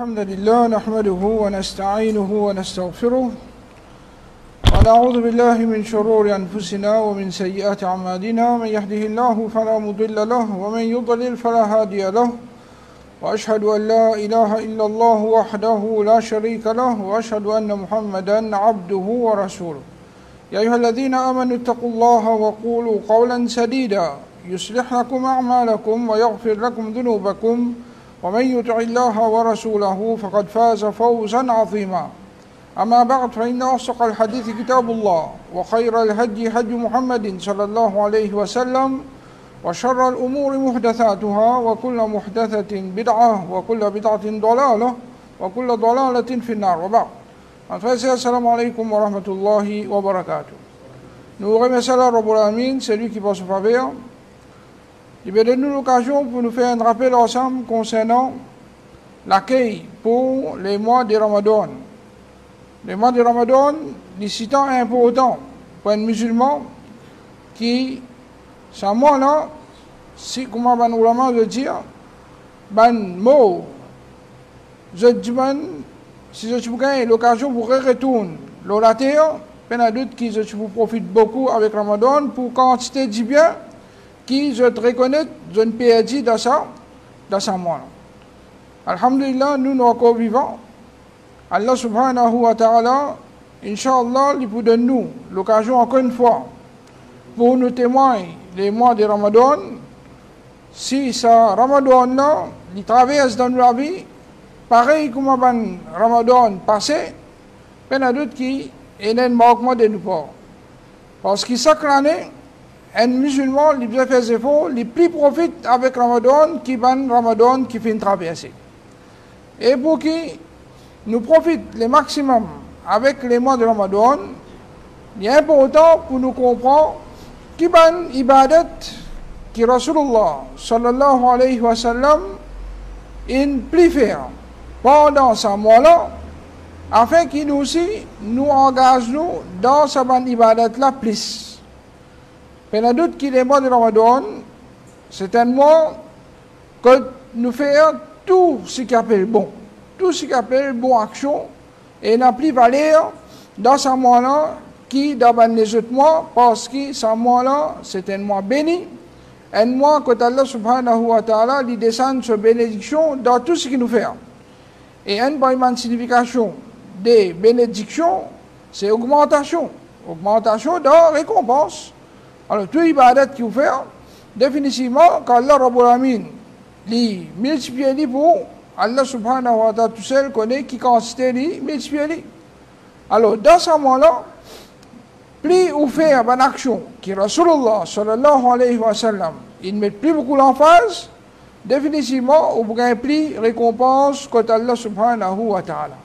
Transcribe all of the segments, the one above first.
الحمد لله نحمده ونستعينه ونستغفره ونعوذ بالله من شرور أنفسنا ومن سيئات أعمالنا من يهده الله فلا مضل له ومن يضلل فلا هادي له وأشهد أن لا إله إلا الله وحده لا شريك له وأشهد أن محمدا عبده ورسوله يا أيها الذين آمنوا اتقوا الله وقولوا قولا سديدا يصلح لكم أعمالكم ويغفر لكم ذنوبكم ومن يطع الله ورسوله فقد فاز فوزا عظيما أما بعد فإن أصدق الحديث كتاب الله وخير الهدي هدي محمد صلى الله عليه وسلم وشر الأمور محدثاتها وكل محدثة بدعة وكل بدعة ضلالة وكل ضلالة في النار وبعد. Assalamu alaikum wa rahmatullahi wa barakatuh. Nous remercions Allah Rabbul Alamin, c'est lui qui va se faveur. Il va donner l'occasion pour nous faire un rappel ensemble concernant l'accueil pour les mois de Ramadan. Les mois de Ramadan, les temps importants pour un musulman qui, ce mois-là, si, comment ban ulama veut dire, ban mot, je dis ban, si je vous gagne l'occasion pour retourner la terre, peine doute qui je vous profite beaucoup avec Ramadan pour quantité de bien qui je te reconnais, je ne perdis dans ça mois. Alhamdulillah, nous sommes encore vivants. Allah subhanahu wa ta'ala, Inch'Allah, il vous donne nous l'occasion encore une fois pour nous témoigner les mois de Ramadan. Si ça Ramadan là, il traverse dans la vie, pareil comme un Ramadan passé, peine doute qui est un manquement de nous pas. Parce que chaque année, un musulman, il fait des efforts, il plus profite avec Ramadan qui ban Ramadan qui fait une traversée. Et pour qui nous profite le maximum avec les mois de Ramadan, il est important pour nous comprendre qui ban ibadat qui Rasulullah sallallahu alayhi wa sallam in plus faire pendant ce mois-là, afin qu'il nous aussi nous engage nous dans sa ban ibadat là plus. Peine doute qu'il est mois de Ramadan, c'est un mois que nous faisons tout ce qui appelle bon, tout ce qui appelle bonne action, et n'a plus valeur dans ce mois-là qui dans les autres mois, parce que ce mois-là, c'est un mois béni, un mois que Allah subhanahu wa ta'ala lui descend sa bénédiction dans tout ce qu'il nous fait. Et une bonne signification des bénédictions, c'est augmentation de récompense. Alors, tout ibadat qui vous fait, définitivement, quand Allah Rabbul Alamin li multiplie pour Allah subhanahu wa ta'ala tout seul connaît qui consiste li multiplie. Alors, dans ce moment-là, plus vous faites une action qui Rasulullah sallallahu alayhi wa sallam, il ne met plus beaucoup l'emphase, définitivement, vous gagnez plus récompense que Allah subhanahu wa ta'ala.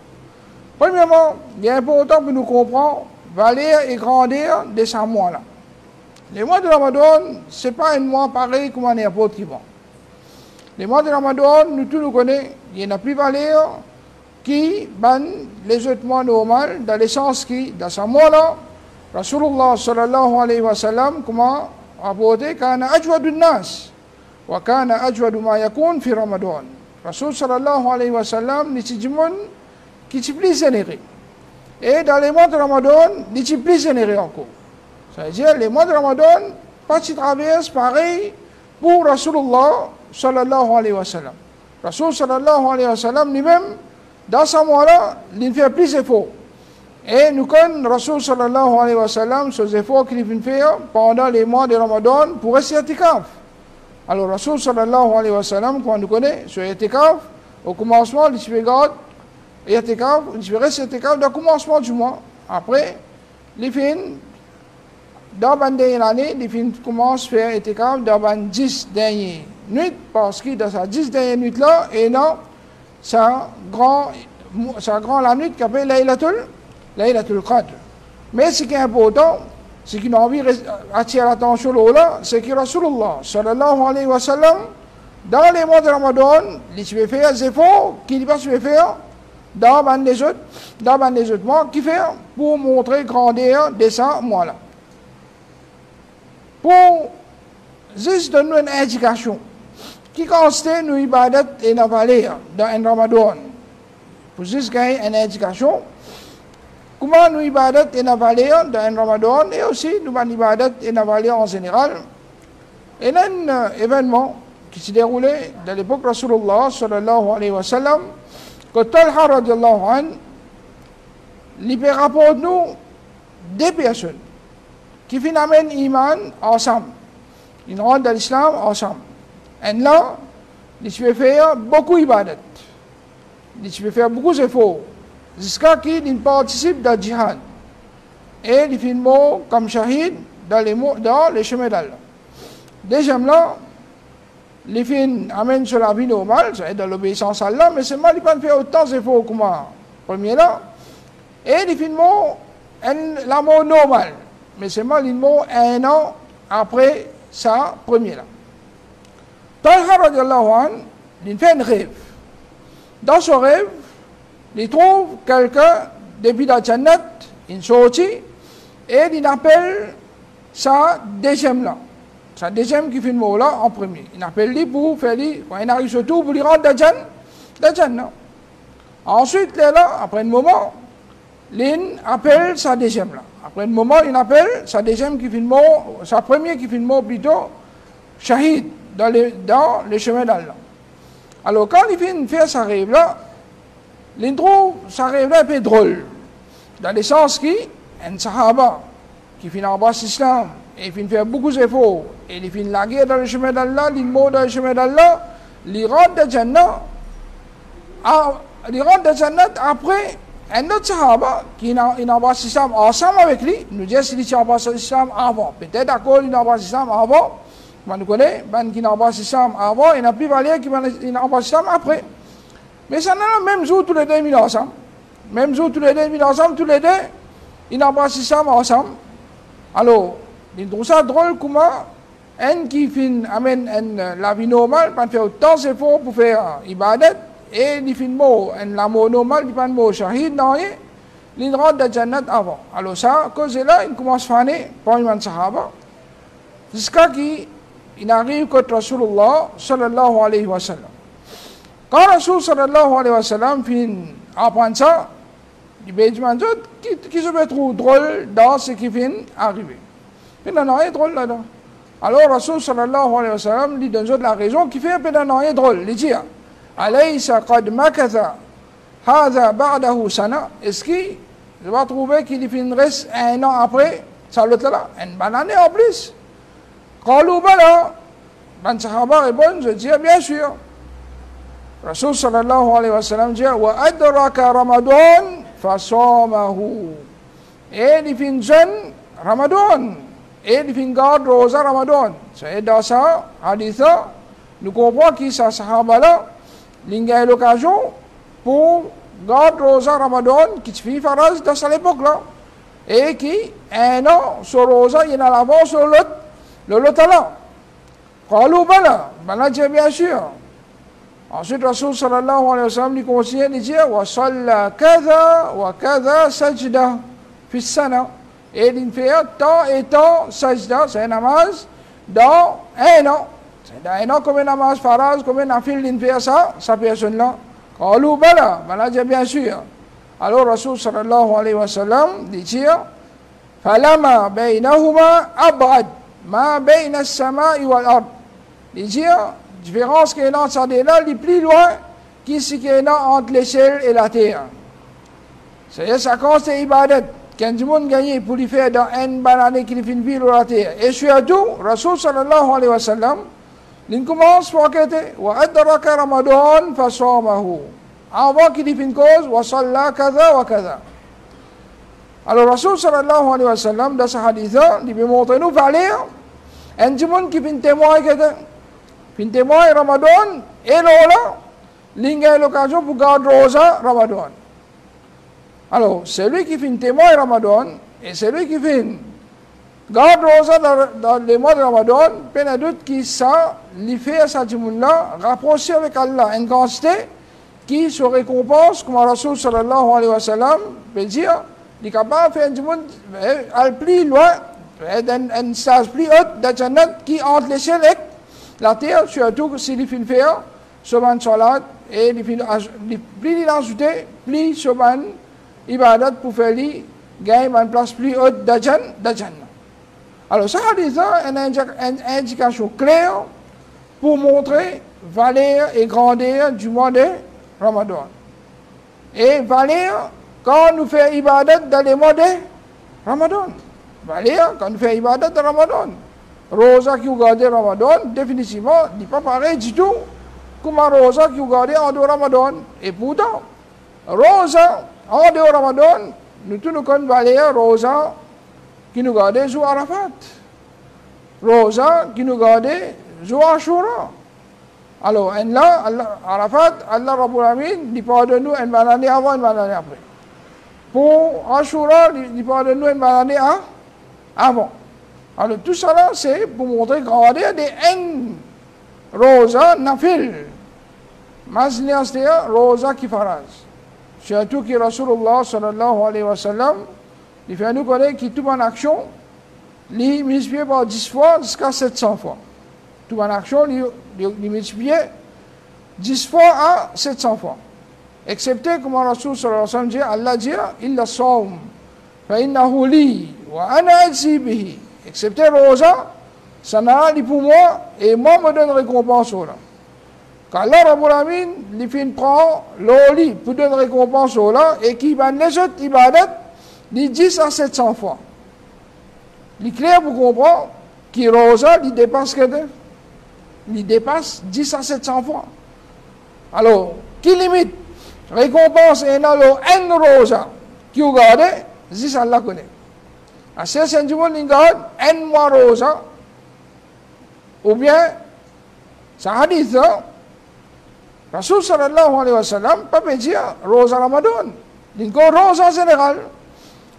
Premièrement, il est important pour nous comprendre valeur et grandeur de ce mois-là. Les mois de Ramadan, ce n'est pas un mois pareil comme n'importe qui va. Les mois de Ramadan, nous tous nous connaissons, il y en a plus valeur qui ban les autres mois normaux, dans le sens qui, dans ce mois-là, Rasulullah sallallahu alayhi wa sallam, comment rapporté, kana ajwadu nas, wa kana ajwadu ma yakun fi Ramadan. Rasul sallallahu alayhi wa sallam, ni ci dimon, qui ci plus généré. Et dans les mois de Ramadan, ni ci plus généré encore. C'est-à-dire, les mois de Ramadan, pas si traversent pareil pour Rasulullah sallallahu alayhi wa sallam. Rasul sallallahu alayhi wa sallam lui-même, dans ce mois-là, il fait plus d'efforts. Et nous connaissons Rasul sallallahu alayhi wa sallam, ces efforts qu'il vient faire pendant les mois de Ramadan pour rester itikaf. Alors, Rasul sallallahu alayhi wa sallam, quand nous connaissons, sur itikaf, au commencement, il se fait garde, itikaf, il se fait rester itikaf au commencement du mois. Après, il fait dans la dernière année, il commence à faire itikaf dans les 10 dernières nuits, parce que dans ces 10 dernières nuits-là, et non, ça grand la nuit qui s'appelle Laylatul Qadr. Mais ce qui est important, ce qui nous a envie d'attirer l'attention là, c'est que Rasulullah sallallahu alayhi wa sallam, dans les mois de Ramadan, il se fait des efforts qu'il ne peut pas se faire dans les autres mois, qui fait pour montrer grandeur de ce mois-là. Pour juste donner une indication qui consiste nous ibadat et la valeur dans un Ramadan. pour juste gagner une éducation. Comment nous ibadat et navaler dans Ramadan et aussi nous ibadat et navaler en général. Et un événement qui s'est déroulé dans l'époque de Rasulullah sallallahu alayhi wa sallam, que Talha radiallahu anhu, il peut rapporter nous deux personnes qui finalement iman ensemble. Ils rentrent dans l'islam ensemble. Et là, ils peuvent faire beaucoup d'ibadat. Ils peuvent faire beaucoup d'efforts. Jusqu'à ce qu'ils participent dans le djihad. Et ils finissent comme shahid dans les chemins d'Allah. Deuxièmement, les filles amènent sur la vie normale, c'est dans l'obéissance à Allah, mais c'est mal, ils peuvent faire autant d'efforts que moi. Premier là. Et les filles la mort normale. Mais c'est mal, ils meurent un an après sa première là. Talha radiallahu anhu, il fait un rêve. Dans ce rêve, il trouve quelqu'un depuis la Jannat, il sortit, et il appelle sa deuxième là. Sa deuxième qui fait le mot là en premier. Il appelle lui pour faire lui, quand il arrive surtout pour lui rendre la Jannat. Ensuite, là, après un moment, il appelle sa deuxième là. Après un moment, il appelle sa deuxième qui fait le mot, sa première qui fait le mot plutôt, shahid, dans le chemin d'Allah. Alors, quand il vient faire sa rêve là, il trouve sa rêve là un peu drôle. Dans le sens qu'un sahaba qui fait l'embrasse l'islam, et il fait faire beaucoup d'efforts, et il fait la guerre dans le chemin d'Allah, il meurt dans le chemin d'Allah, il rentre dans Jannat après un autre sahaba qui embrasse l'islam ensemble avec lui, nous dit qu'il embrasse l'islam avant. Peut-être à cause qu'il embrasse l'islam avant, on connaît, qui embrasse l'islam avant, il n'a plus valeur qui embrasse l'islam après. Mais ça n'a le même jour tous les deux, ils ensemble. Même jour tous les deux, ils ensemble, tous les deux, ils embrassent l'islam ensemble. Alors, il trouve ça drôle comment un qui amène la vie normale, il fait autant d'efforts pour faire ibadat, et il fait la mort normale, il fait mot shahid, il rentre dans Jannat avant. Alors ça, à cause de là, il commence à faire parmi les sahaba, jusqu'à qu'il arrive contre Rasulullah sallallahu alayhi wa sallam. Quand Rasul sallallahu alayhi wa sallam finit apprendre ça, il dit qui se trouve drôle dans ce qui vient arriver. Il n'y a rien de drôle là-dedans. Alors Rasul sallallahu alayhi wa sallam lui donne la raison qui fait un peu de drôle. Il dit Alaysa qad makatha hadha ba'dahu sana. Est-ce qu'il va trouver qu'il reste un an après, ça l'autre là, une bonne année en plus. Qalu bala. Ben sahaba répond, je dis bien sûr. Rasul sallallahu alayhi wa sallam dit wa adraka Ramadan fasamahu. Et il fait jeune Ramadan. Et il fait garde rosa Ramadan. C'est dans ça, hadith, nous comprenons que ça sahaba là, il a l'occasion pour garde rosa Ramadan qui se fait faraz dans cette époque là. Et qui, un an, sur rosa, il y a l'avance sur l'autre là. Qalu bala, bala dit bien sûr. Ensuite, Rasul sallallahu alayhi wa sallam lui conseille de dire wa salla kada wa kada sajda fi sana. Et il fait tant et tant sajda, c'est un namaz dans un an. C'est dans un an comme un namaz faraz, comme un nafil, il fait ça, sa personne là. Qalu bala, bala dit bien sûr. Alors Rasul sallallahu alayhi wa sallam dit falama baynahuma abad ma bayna as-sama'i wal ard. Il dit différence qu'il y a entre ça et là, les plus loin qui ce qu'il y a entre les cieux et la terre. C'est ça quand c'est ibadat. Quand du monde gagne pour lui faire dans une bonne année qu'il fait une ville ou la terre. Et surtout, Rasul sallallahu alayhi wa sallam, il commence par quitter wa adraka Ramadan fasamahu. Avant qu'il fait une cause, wa salla kaza wa kaza. Alors Rasul sallallahu alayhi wa sallam, dans ce hadith, il veut montrer nous valeur. Un du monde qui fait un témoin fin témoin Ramadan, et là, il a l'occasion pour garder rosa Ramadan. Alors, celui qui fait un témoin Ramadan, et celui qui fait garde rosa dans les mois de Ramadan, peine à doute qui ça, lui fait ça du monde-là, rapprocher avec Allah une quantité qui se récompense, comme Rasul sallallahu alayhi wa sallam peut dire, il est capable de faire du monde aller plus loin, un stage plus haut de Jannat qui entre les cieux et la terre, surtout s'il fait faire soban salat et plus il ajouté plus soban ibadat pour faire lui gagner une place plus haute d'Ajjan. Alors ça hadith est une indication claire pour montrer valeur et grandeur du mois de Ramadan. Et valeur quand nous faisons ibadat dans les mois de Ramadan. Valeur quand nous faisons ibadat dans Ramadan. Rosa qui regarde Ramadan, définitivement, n'est pas pareil du tout comme un Rosa qui regarde en dehors Ramadan. Et pourtant, Rosa en dehors Ramadan, nous tous nous connaissons valeur Rosa qui nous regarde sur Arafat. Rosa qui nous regarde sur Ashura. Alors, là, Arafat, Allah Rabbul Alamin, il pardonne nous une bonne année avant, une bonne année après. Pour Ashura, il pardonne nous une bonne année avant. Alors, tout ça là, c'est pour montrer grandeur des Rosa Nafil. Mazlias dia Rosa Kifaraz. Surtout que Rasulullah sallallahu alayhi wa sallam, il fait nous connaître que toute bonne action, il multiplie par 10 fois jusqu'à 700 fois. Toute bonne action, il multiplie 10 fois à 700 fois. Excepté, comme Rasul sallallahu alayhi wa sallam dit, Allah dit, illa sawm, fa innahu li, wa ana ajzi bihi. Excepté Rosa, ça n'a ni pour moi, et moi me donne récompense au là. Quand Allah Rabbul Alamin, il fait prend l'oli pour donner récompense au là, et qui va les autres ibadat, il 10 à 700 fois. Il est clair pour comprendre que Rosa, il dépasse que il dépasse 10 à 700 fois. Alors, qui limite récompense et dans le N Rosa, qui regarde, 10 Allah connaît. À ce sentiment, il regarde N mois Rosa, ou bien, ça hadith là, Rasul sallallahu alayhi wa sallam, pas peut dire Rosa Ramadan. Il dit Rosa général.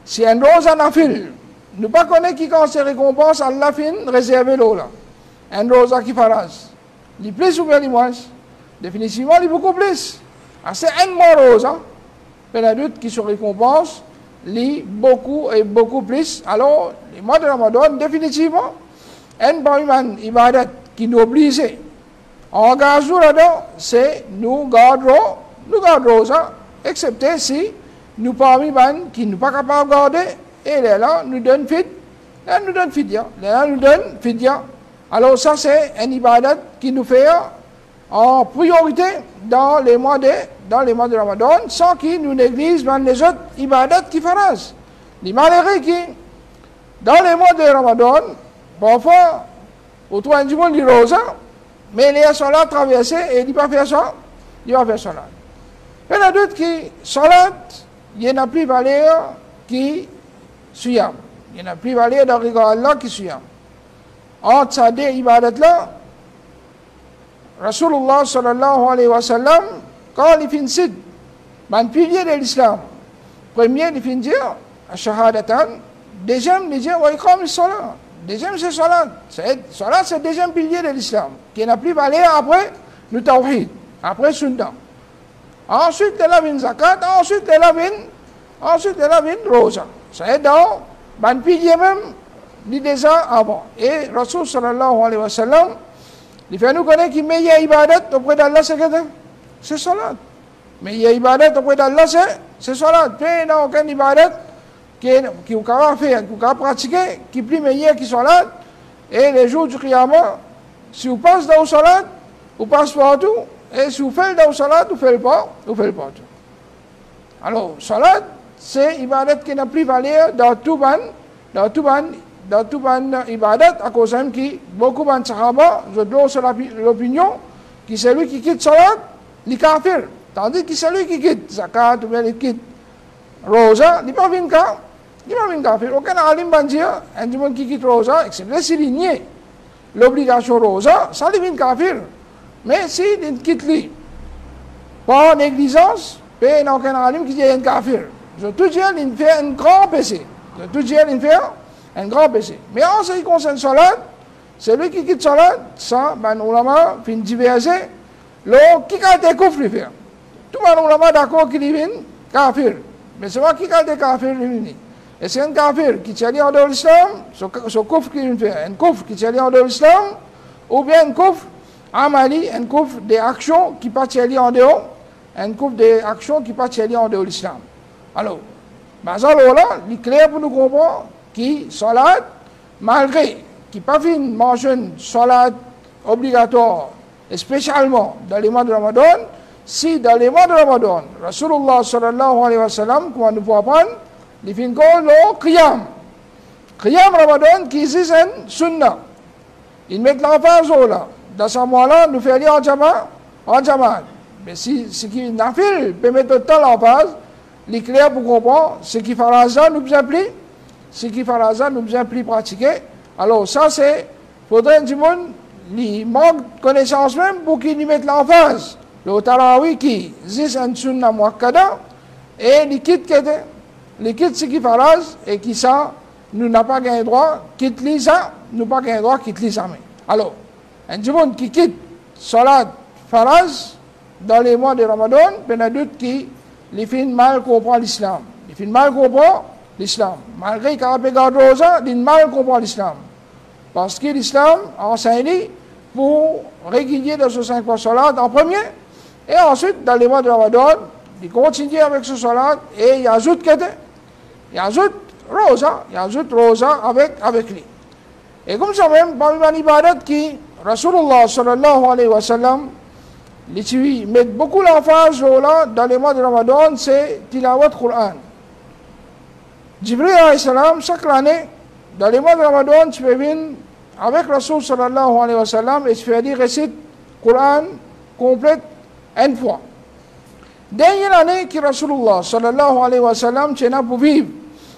Si un Rosa nafil, nous pas connaît qui quand c'est récompense, Allah fin réservé l'eau là. Un Rosa qui faraz. Il plus ou bien il moins. Définitivement, il beaucoup plus. C'est un mois Rosa. Mais la doute qui se récompense, il beaucoup et beaucoup plus. Alors, les mois de Ramadan, définitivement, un bon ibadat qui nous oblige. Engagez là-dedans, c'est nous garderons ça, excepté si nous parmi les qui ne sont pas capables de garder, et là, nous donne fidya. Alors ça, c'est un ibadat qui nous fait en priorité dans les mois de Ramadan, sans qu'ils nous négligent les autres ibadats qui fassent. Les malheureux qui, dans les mois de Ramadan, parfois, autour du monde, ils rosa, mais les salat traversés et il ne va pas faire ça, il va faire salat. Il y en a d'autres qui, salat, il n'y a plus valeur qui suyam. Il n'y a plus valeur dans le regard Allah qui suyam. Entre ces deux ibadats-là, Rasulullah sallallahu alayhi wa sallam, quand il finit sid, un pilier de l'islam, premier, il finit dire, shahadatan, deuxième, il dit, wa iqam salat. Deuxième, c'est salat. Salat, c'est le deuxième pilier de l'islam, qui n'a plus valeur après le tawhid, après sunnah. Ensuite, il a une zakat, ensuite, il a une rosa. C'est dans le pilier même, il déjà avant. Et Rasul sallallahu alayhi wa sallam, il fait nous connaître qu'il meilleur ibadat auprès d'Allah, c'est salat. Meilleur ibadat auprès d'Allah, c'est salat. Puis, il n'y a aucun ibadat qui est capable de faire, qui est capable de pratiquer, qui est plus meilleur que salat. Et les jours du Qiyamah, si vous passez dans le salat, vous passez partout. Et si vous faites dans le salat, vous ne faites pas, vous faites partout. Alors, salat, c'est ibadat qui n'a plus valeur dans tout ibadat, à cause même qui, beaucoup de sahaba, je dois sur l'opinion, que celui qui quitte salat, il est kafir. Tandis que celui qui quitte zakat, ou bien il quitte rosa, il n'est pas venu kafir. Aucun alim va dire, un monde qui quitte rosa, excepté s'il nie l'obligation rosa, ça il vient kafir. Mais s'il quitte lui, par négligence, il n'y a aucun alim qui dit un kafir. Je te dis, il fait un grand péché. Mais en ce qui concerne salat, celui qui quitte salat, ça, ben, ulama, fin diverser, qui a été kufr faire. Tout le monde est d'accord qu'il est kafir. Mais c'est pas qui a été kafir, et c'est un kafir qui tient en dehors de l'islam, ce kufr qu'il fait, un kufr qui tient en dehors de l'islam, ou bien un kufr amali, un couvre des actions qui partent en dehors, un couvre des actions qui partent en dehors de l'islam. Alors, alors là, il est clair pour nous comprendre que salat, malgré qu'il pas fait mentionne salat obligatoire, et spécialement dans les mois de Ramadan, si dans les mois de Ramadan, Rasulullah sallallahu alayhi wa sallam, comment nous pouvons apprendre, il fait le qiyam. Qiyam Ramadan qui est une sunnah. Ils mettent l'emphase là. Dans ce mois-là, nous faisons en jamaat. Mais si ce qui n'a fait, peut mettre le temps l'emphase, les clairs pour comprendre, ce qui fait ça nous applique, ce qui fait ça nous applique pratiquer. Alors ça c'est, faudrait du monde, il manque de connaissance même pour qu'ils mettent l'emphase. Le Tarawi qui dit un sunna muakkada et les quitte ce qui fait et qui ça, nous n'a pas gagné droit, quitte les ça, nous pas gagné droit, quitte les ça. Alors, un du monde qui quitte salat faraz dans les mois de Ramadan, il y a d'autres qui les filles mal comprennent l'islam. Les filles mal comprennent l'islam. Malgré qu'ils ont gardé rosa, ils mal comprennent l'islam. Parce que l'islam enseigne pour régulier dans ce 5 fois salat en premier, et ensuite, dans les mois de Ramadan, ils continuent avec ce salat et ils ajoutent rosa avec lui. Et comme ça même, parmi les ibadat qui, Rasulullah sallallahu alayhi wa sallam, les mettent beaucoup l'emphase dans les mois de Ramadan, c'est tilawat Qur'an. Jibril alayhi salam, chaque année, dans les mois de Ramadan, tu peux venir avec Rasul sallallahu alayhi wa sallam et tu fais dire récite Qur'an complète une fois. Dernière année que Rasulullah sallallahu alayhi wa sallam tient pour vivre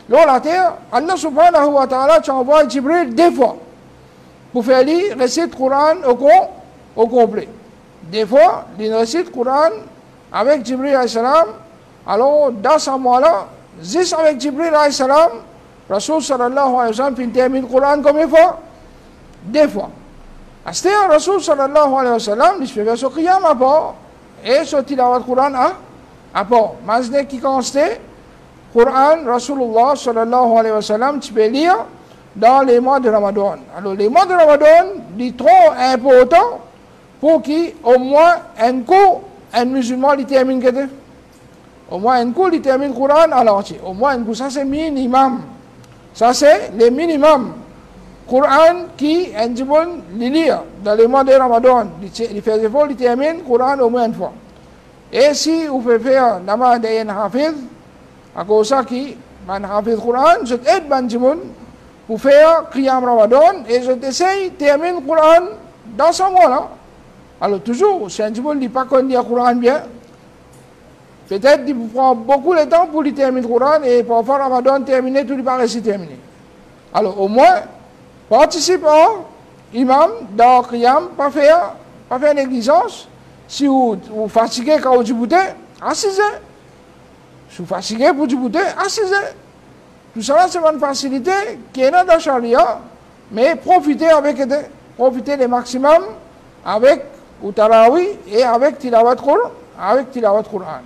dans la terre, Allah subhanahu wa ta'ala t'envoie Jibril 2 fois pour faire lire récite Qur'an au complet. Des fois, il récite Qur'an avec Jibril alayhi salam. Alors, dans ce mois-là, juste avec Jibril alayhi salam, Rasul sallallahu alayhi wa sallam finit termine Qur'an combien de fois? 2 fois. À ce temps, Rasul sallallahu alayhi wa sallam, il fait ce qiyam à part et ce tilawat Qur'an à part. Mazne qui constate Qur'an, Rasulullah sallallahu alayhi wa sallam, tu peux lire dans les mois de Ramadan. Alors, les mois de Ramadan, c'est trop important pour qu'au moins un musulman il termine que au moins un coup il termine le Coran à l'entier. Au moins un coup, ça c'est minimum. Ça c'est le minimum. Coran qui un bon lire dans les mois de Ramadan, il fait effort, il termine le Coran au moins une fois. Et si vous faites faire nama d'un hafiz, à cause ça qui man hafiz Coran, je t'aide banjimoun pour faire Qiyam Ramadan et je t'essaye de terminer le Coran dans ce mois-là. Alors toujours, si un petit peu ne dit pas qu'on lit le Coran bien, peut-être qu'il prend beaucoup de temps pour lui terminer le Coran et pour faire Ramadan terminé, tout lui paraît si terminé. Alors au moins, participe en imam dans le Qiyam, pas faire négligence. Si vous fatiguez quand vous débutez, assisez. Si vous fatiguez pour débuter, assisez. Tout ça, c'est une facilité qui est dans la charia, mais profitez le maximum avec ou Tarawi et avec Tilawat Qur'an.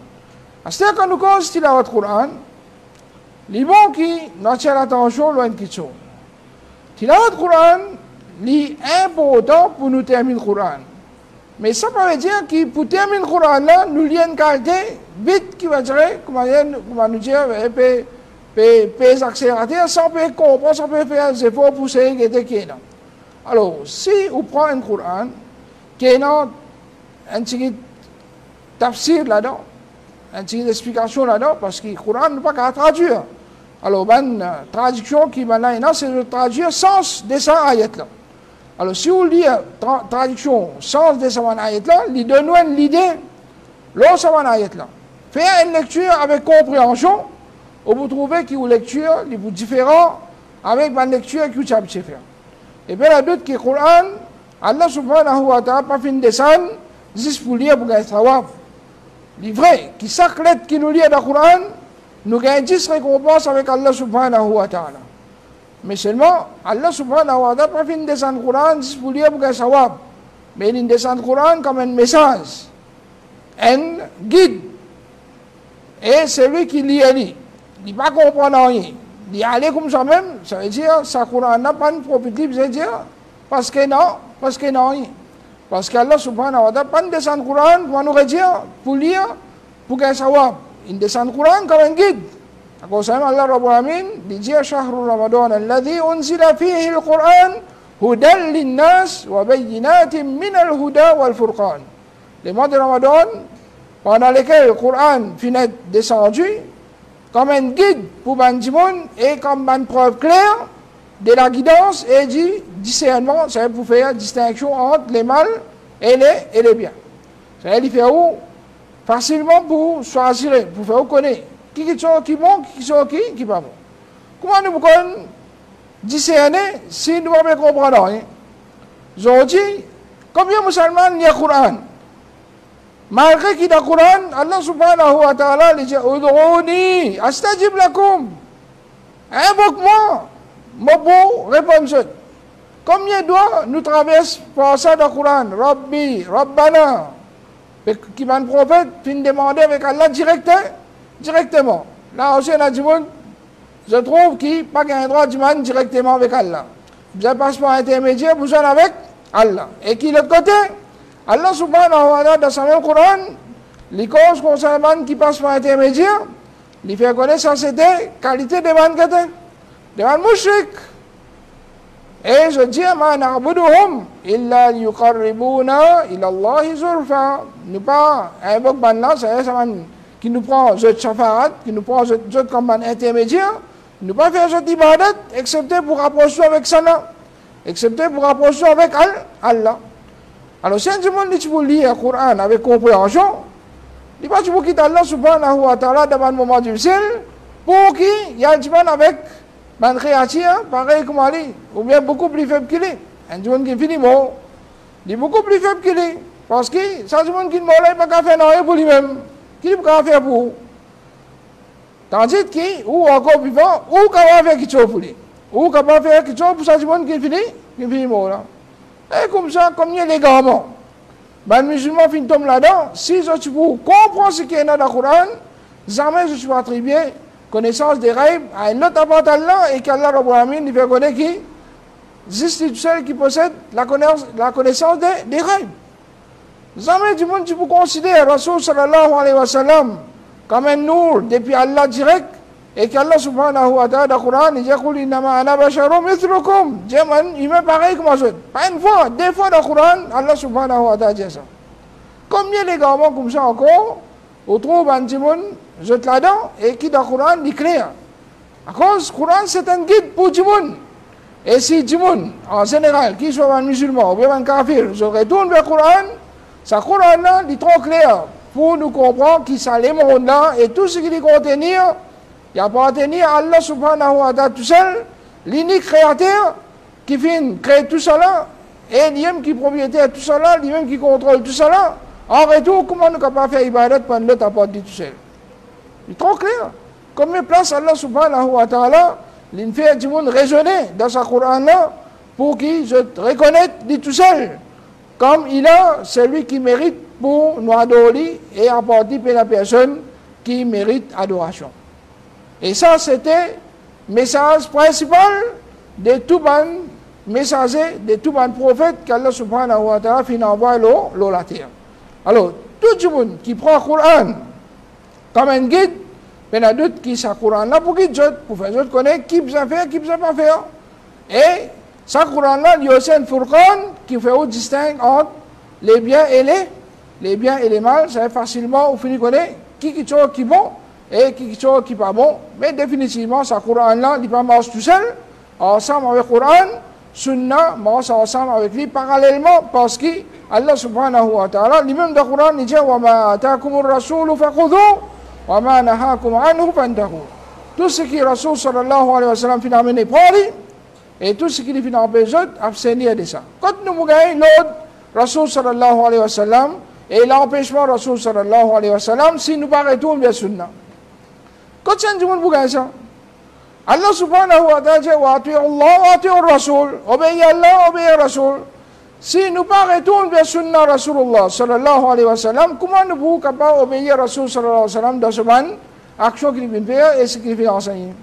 C'est-à-dire quand nous cause Tilawat Qur'an, les bons qui n'attirent l'attention loin de Kitso. Tilawat Qur'an, c'est important pour nous terminer le Qur'an. Mais ça veut dire que pour terminer le Qur'an, là, nous lions une qualité vite qui va dire, comment nous dire, peut accélérer, sans peut comprendre, sans peut faire des efforts pour essayer de gagner. Alors, si on prend un Qur'an, qui est un petit tafsir là-dedans, une petite explication là-dedans, parce que le Coran n'est pas qu'à traduire. Alors, une traduction qui maintenant, c'est de traduire sens de ça ayat-là. Alors, si vous lisez traduction sens de ça ayat-là, il donne une idée, l'autre ça ayat-là. Faire une lecture avec compréhension, vous trouvez que une lecture est différente avec une lecture que vous avez faire. Et bien, la d'autres qui est le Coran, Allah subhanahu wa ta'ala pas fin descendre juste pour lire pour gagner sawab. Il est vrai que chaque lettre qui nous lit dans le Coran, nous gagnons 10 récompenses avec Allah subhanahu wa ta'ala. Mais seulement, Allah subhanahu wa ta'ala pas fin descendre le Coran juste pour lire pour gagner sawab. Mais il descend le Coran comme un message, un guide. Et celui qui lit, il ne va pas comprendre rien. Il y aller comme ça même, ça veut dire, ça Coran n'a pas de propriété, ça veut dire, parce que non, Parce qu'Allah subhanahu wa ta'ala pas descend le Coran pour nous redire, pour lire, pour qu'il savoir. Il descend le Coran comme un guide. À cause de ça, Allah Rabbul Alamin dit Shahru Ramadan alladhi unzila fihi al-Quran hudan lin-nas wa bayyinatin min al-huda wal-furqan. Les mois de Ramadan, pendant lesquels le Coran finit descendu, comme un guide pour Bandimoun et comme une preuve claire de la guidance et du discernement, c'est pour faire distinction entre les mal et les biens. C'est faire facilement pour choisir, pour faire connaître qui est bon, qui n'est pas bon. Comment nous pouvons discerner si nous ne comprenons rien? Aujourd'hui, combien de musulmans il y a le Coran? Malgré qu'il y a le Coran, Allah subhanahu wa ta'ala dit Ud'ouni astajib lakum. Invoque-moi, mon beau réponse. Combien de fois nous traversons par ça dans le Coran? Rabbi, Rabbana. Qui va un prophète, puis demander avec Allah directement. Là aussi, on a dit, je trouve qu'il n'y a pas un droit de demander directement avec Allah. Vous avez passeport intermédiaire, vous êtes avec Allah. Et qui l'autre côté? Allah subhanahu wa ta'ala, dans son même Coran, les causes concernant qui passe par intermédiaire, il fait connaître ça, c'était qualité de man de man mouchrik. Et je dis, ma na'buduhum illa yuqarribuna ila Allahi zulfa. Nous pas invoque là, c'est ça qui nous prend ce shafaat, qui nous prend ce comme un intermédiaire. Nous pas faire cette ibadat, excepté pour rapprocher avec ça, excepté pour rapprocher avec Allah. Alors, si un dit pour lire le Coran avec compréhension, il pas pour quitter Allah subhanahu wa ta'ala dans un moment difficile, pour qu'il y a un diman avec un créature, pareil comme Ali, ou bien beaucoup plus faible qu'il est. Un diman qui finit mort, il est beaucoup plus faible qu'il est. Parce que ça, diman qui ne mort, il n'a pas faire rien pour lui-même. Qu'il n'a pas faire pour vous. Tandis que, ou encore vivant, ou capable faire quelque chose pour lui. Ou capable faire quelque chose pour ça, diman qui finit mort là. Et comme ça, comme il y a légalement, les musulmans finissent tomber là-dedans. Si je vous comprends ce qui est dans le Coran, jamais je suis attribué connaissance des règles à un autre avant Allah et qu'Allah Rabbul Alamin il fait connaître qui existe celle qui possède la connaissance des règles. Jamais du monde tu peux considérer Rasul sallallahu alayhi wa sallam comme un nour depuis Allah direct et qu'Allah subhanahu wa ta'ala dans le Coran il dit qul innama ana basharum mithlukum. Il m'est pareil que moi. Pas une fois, deux fois dans le Coran, Allah subhanahu wa ta'ala dit ça. Combien les gamins comme ça encore, on trouve un timon, je te là-dedans, et qui dans le Coran dit clair. À cause, le Coran c'est un guide pour Timon. Et si Timon, en général, qu'il soit un musulman ou bien un kafir, je retourne vers le Coran, ce Coran-là est trop clair pour nous comprendre qu'il s'est les mondes-là et tout ce qu'il contenir. Il appartient à Allah subhanahu wa ta'ala tout seul, l'unique créateur qui vient créer tout cela, et lui-même qui est propriétaire de tout cela, lui-même qui contrôle tout cela. En retour, comment nous ne pouvons pas faire ibadat pendant l'autre appartient tout seul? C'est trop clair. Combien de place Allah subhanahu wa ta'ala, il fait du monde raisonner dans sa Coran-là pour qu'il se reconnaisse dit tout seul. Comme il a celui qui mérite pour nous adorer et apporter à la personne qui mérite adoration. Et ça, c'était le message principal de tout le messager, de tout le prophète qu'Allah subhanahu wa ta'ala finit envoyer la terre. Alors, tout le monde qui prend le Coran comme un guide, il y a d'autres qui sont Coran-là pour guider, pour faire d'autres connaître qui peut faire, qui ne peut pas faire. Et ce Coran-là, il y a aussi un Furqan qui fait distinguer entre les biens et les mal. Ça fait facilement, au final, connaître qui est bon et qui est pas bon. Mais définitivement, ce Coran-là, il ne peut pas marcher tout seul, ensemble avec le Coran, Sunna, marche ensemble avec lui parallèlement, parce que Allah subhanahu wa ta'ala, lui-même dans le Coran, il dit wa ma ataakumur rasulu fakhudhu wa ma nahakum anhu fantahu. Tout ce qui est Rasul sallallahu alayhi wa sallam finit amené pour lui, et tout ce qui finit empêcher, abstenir de ça. Quand nous regardons l'autre Rasul sallallahu alayhi wa sallam, et l'empêchement Rasul sallallahu alayhi wa sallam, si nous pas retournons vers Sunna. Quand c'est un du monde vous gagnez ça, Allah subhanahu wa ta'ala dit wa ati'u Allah wa ati'u Rasul, obéissez Allah, obéissez Rasul. Si nous pas retournons vers Sunna Rasulullah sallallahu alayhi wa sallam, comment nous pouvons capables d'obéir Rasul sallallahu alayhi wa sallam dans ce ban, action qu'il vient faire et ce qu'il vient enseigner?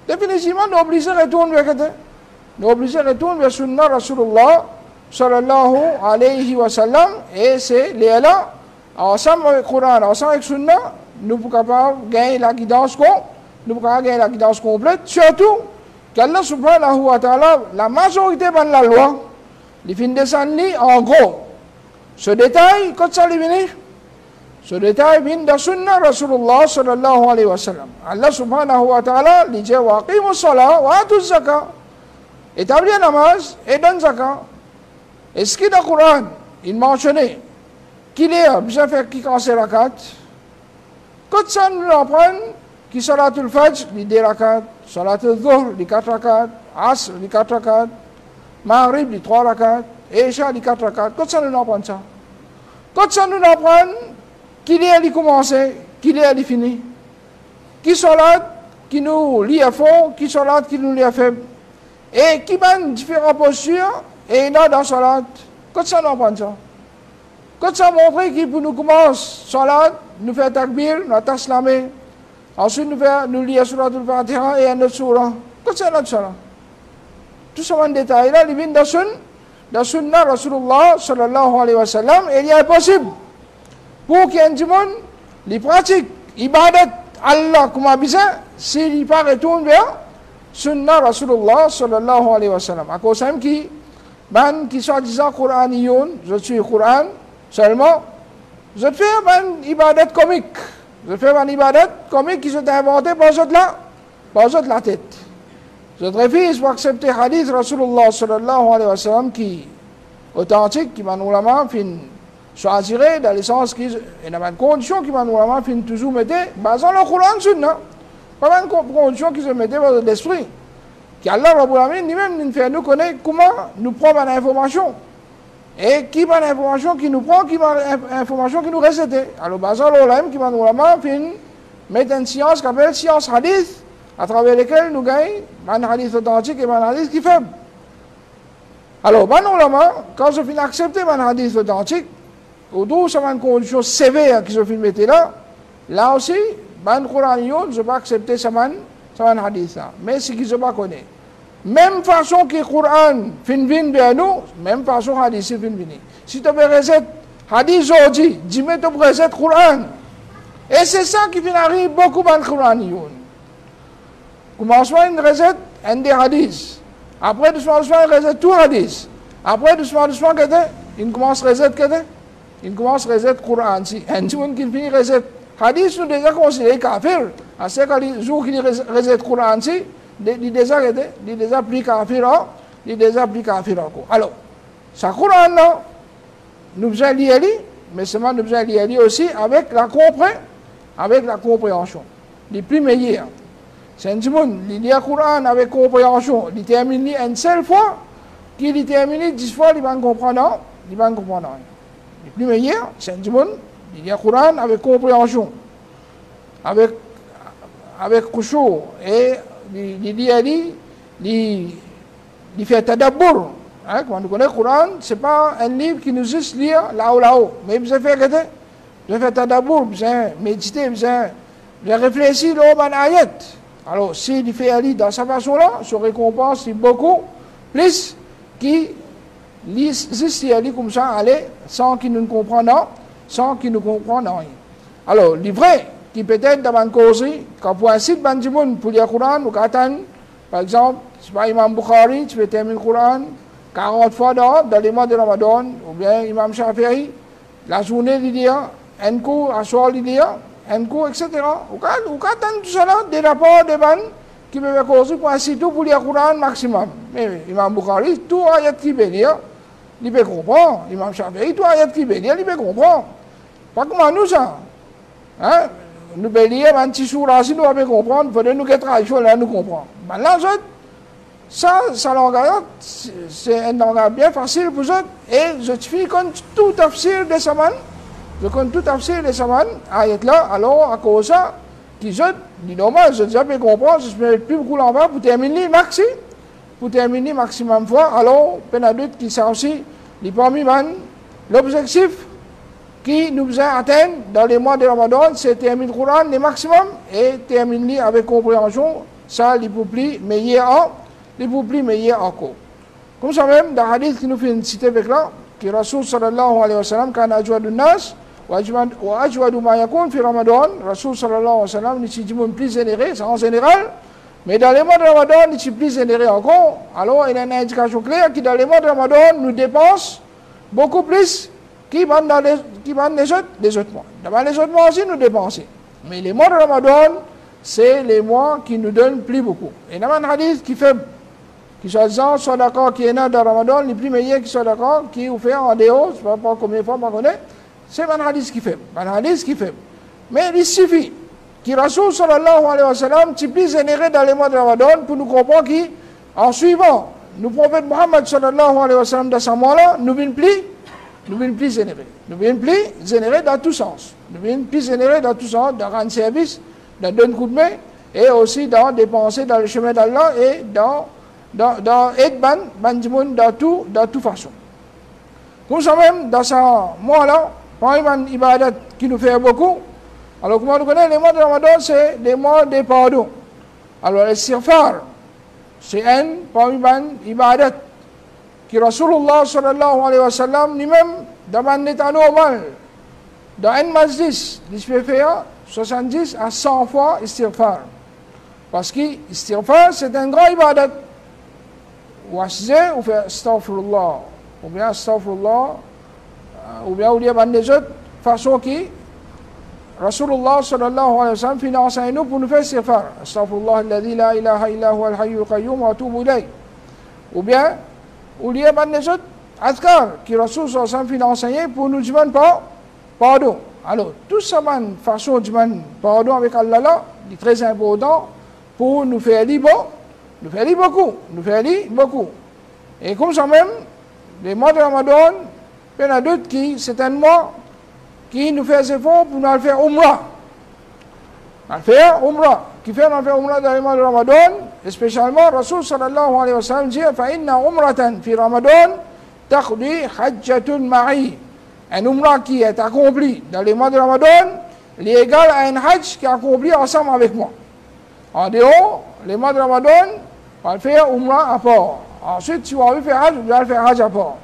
Définitivement, nous obligés de retourner vers Sunna Rasulullah sallallahu alayhi wa sallam, et c'est là, ensemble avec le Coran, ensemble avec le Sunna, nous pouvons capables gagner la guidance complète, surtout qu'Allah subhanahu wa ta'ala, la majorité de la loi, les fins descendent en gros. Ce détail, quand ça vient, ce détail vient de Sunna Rasulullah sallallahu alayhi wa sallam. Allah subhanahu wa ta'ala, il dit wa aqimu salat wa atu zakat. Établis la namaz et donne zakat. Et ce qui est dans le Coran, il mentionnait qu'il est besoin de faire qui quand c'est rakat. Quand ça nous apprend, qui salatul fajr, les 2 rakat, salatul dhuhr, les 4 rakat, asr, les 4 rakat, maghrib, les 3 rakat, et isha, les 4 rakat. Quand ça nous apprend ça? Quand ça nous apprend qu'il est à commencer, qu'il est à finir. Qui salat, qui nous lit à fond, qui salat, qui nous lit à faible. Et qui mène différentes postures, et là dans salat. Quand ça nous apprend ça? Quand ça montre qu'il pour nous commence salat, nous fait takbir, nous taslamé. Ensuite nous lire surat al-Fatiha et un autre surah. Quand ça notre salat? Tout ce détail là, il vient de sunna Rasulullah sallallahu alayhi wa sallam, et il est impossible pour qu'il y ait un monde qui pratique ibadat Allah comme a besoin, s'il n'y pas retourne vers sunna Rasulullah sallallahu alayhi wa sallam. À cause de qui soit disant Qur'aniyon, je suis Qur'an seulement, je fais un ibadat comique. Je fais un ibadat comique qui s'est inventé par la tête. Je refuse pour accepter hadith Rasulullah sallallahu alayhi wa sallam qui est authentique, qui m'a nous la main, choisirait dans le sens qu'il y a une condition qui m'a nous la main, toujours mettre, basant le Coran sunna. Pas une condition qui se mettait dans l'esprit. Qu'Allah Rabbul Alamin lui-même nous fait nous connaître comment nous prendre l'information. Et qui va l'information qui nous prend, qui va l'information qui nous récite. Alors, basant l'Olam qui va nous la main, mettre une science qui s'appelle science hadith, à travers laquelle nous gagnons un hadith authentique et un hadith qui est faible. Alors, quand je finis d'accepter un hadith authentique, au dos, ça va une condition sévère qui se fait mettre là aussi, le Coran, je vais accepter ce hadith là. Mais ce que je ne connais pas. Même façon que le Coran finit bien nous, même façon que le hadith finit. Si tu veux recette hadith aujourd'hui, dis-moi tu veux recette Coran. Et c'est ça qui finit beaucoup dans le Coran. Commencement une recette, un des hadiths. Après, doucement, une recette tout hadith. Après, doucement, il commence recette il commence recette Coran. Si un jour qui finit recette hadith, nous déjà considéré kafir. À ce jour qu'il recette Coran, il déjà pris kafir, il déjà pris kafir. Alors, ce Coran là, nous devons lire, mais seulement nous devons lire aussi avec la compréhension. Les plus meilleurs. C'est un monde, il lit le Coran avec compréhension, il termine une seule fois, qu'il termine 10 fois, il va comprendre. Les plus meilleurs, c'est un monde, il lit le Coran avec compréhension, avec khushu, et il fait tadabbur. Quand on connaît le Coran, ce n'est pas un livre qui nous juste lire là-haut. Mais vous avez fait tadabbur, vous avez médité, vous avez réfléchi dans une ayat. Alors, s'il fait aller dans sa façon-là, sa récompense est beaucoup plus qu'il juste aller comme ça, aller sans qu'il nous comprenne rien. Alors, le vrai, qui peut-être dans une cause, quand pour un site pour lire le Coran, ou par exemple, c'est pas Imam Bukhari, tu peux terminer le Coran 40 fois dans les mois de Ramadan, ou bien Imam Shafi'i, la journée il lit un coup, à soir il lit un coup, etc. Ou quand tout cela, des rapports, des bannes, qui peuvent causer pour un site pour lire le Coran maximum. Mais Imam Bukhari, tout ayat qui peut lire, il peut comprendre. Imam Shafi'i, tout ayat qui peut lire, il peut comprendre. Pas comme nous ça. Hein? Nous pouvons lire un petit sourd, si nous pouvons comprendre, il faut nous que tradition là, nous comprendre. Là, ça langage, c'est un langage bien facile pour eux. Et je suis comme tout tafsir de Saman. Je connais tout tafsir de Saman, ayat là, alors à cause de ça, qui je dis normal, je déjà peux comprendre, je ne mets plus beaucoup l'envers pour terminer maximum fois. Alors, Pénadoute qui sait aussi, les parmi l'objectif qui nous a atteint dans les mois de Ramadan, c'est terminer le Coran le maximum et terminer avec compréhension, ça les plus meilleur encore. Comme ça même, dans le hadith qui nous fait une cité avec là, qui Rasul sallallahu alayhi wa sallam, quand ajwadu nas, wa ajwadu ma yakun fi Ramadan, Rasul sallallahu alayhi wa sallam, nous sommes plus générés, c'est en général, mais dans les mois de Ramadan, nous sommes plus générés encore. Alors, il y a une indication claire qui, dans les mois de Ramadan, nous dépensons beaucoup plus qui vont dans les autres mois. Dans les autres mois aussi, nous dépensons. Mais les mois de Ramadan, c'est les mois qui nous donnent plus beaucoup. Et il y a un hadith qui fait, qui soit d'accord, qui est dans Ramadan, les plus meilleurs qui sont d'accord, qui vous fait en dehors, je ne sais pas combien de fois, c'est un hadith qui fait. Un hadith qui fait. Mais il suffit que Rasul sallallahu alayhi wa sallam, tu plus généré dans les mois de Ramadan pour nous comprendre qu'en suivant le prophète Muhammad sallallahu alayhi wa sallam dans ce mois-là, nous ne plus générer. Nous ne plus générer dans tous sens. Nous ne plus générer dans tous sens, dans rendre service, dans donner coup de main, et aussi dans dépenser dans le chemin d'Allah et dans aide dans toute façon. Comme ça même, dans ce mois-là, parmi les ibadat qui nous fait beaucoup, alors comment on connaît, les mois de Ramadan, c'est des mois de pardon. Alors, le sirfar, c'est un parmi les ibadat qui Rasulullah sallallahu alayhi wa sallam, lui-même, dans un état normal, dans un majlis, il peut faire 70 à 100 fois istighfar. Parce que istighfar, c'est un grand ibadat. Ou fait astaghfirullah, ou bien astaghfirullah, ou bien il y a des autres façons qui Rasulullah sallallahu alayhi wa sallam finance nous pour nous faire istighfar. Astaghfirullah alladhi la ilaha illa huwa al-hayyul qayyum wa atubu ilayh. Ou bien il y a des autres adhkar qui Rasul sallallahu alayhi wa sallam finance pour nous demander pardon. Alors, tout ça, façon de demander pardon avec Allah là, c'est très important pour nous faire libre. Nous faisons beaucoup. Et comme ça même, les mois de Ramadan, il y en a d'autres qui, c'est un mois qui nous fait des efforts pour nous faire Umrah. Qui fait nous faire Umrah dans les mois de Ramadan, et spécialement, Rasul sallallahu alayhi wa sallam dit, فَإِنَّ أُمْرَةً في رمضان تَقْضِي حَجَّةٌ مَعِي. Un Umrah qui est accompli dans les mois de Ramadan, il est égal à un Hajj qui est accompli ensemble avec moi. En dehors, les mois de Ramadan, on va faire Umrah à part. Ensuite, si vous avez fait Hajj, vous allez faire Hajj à part.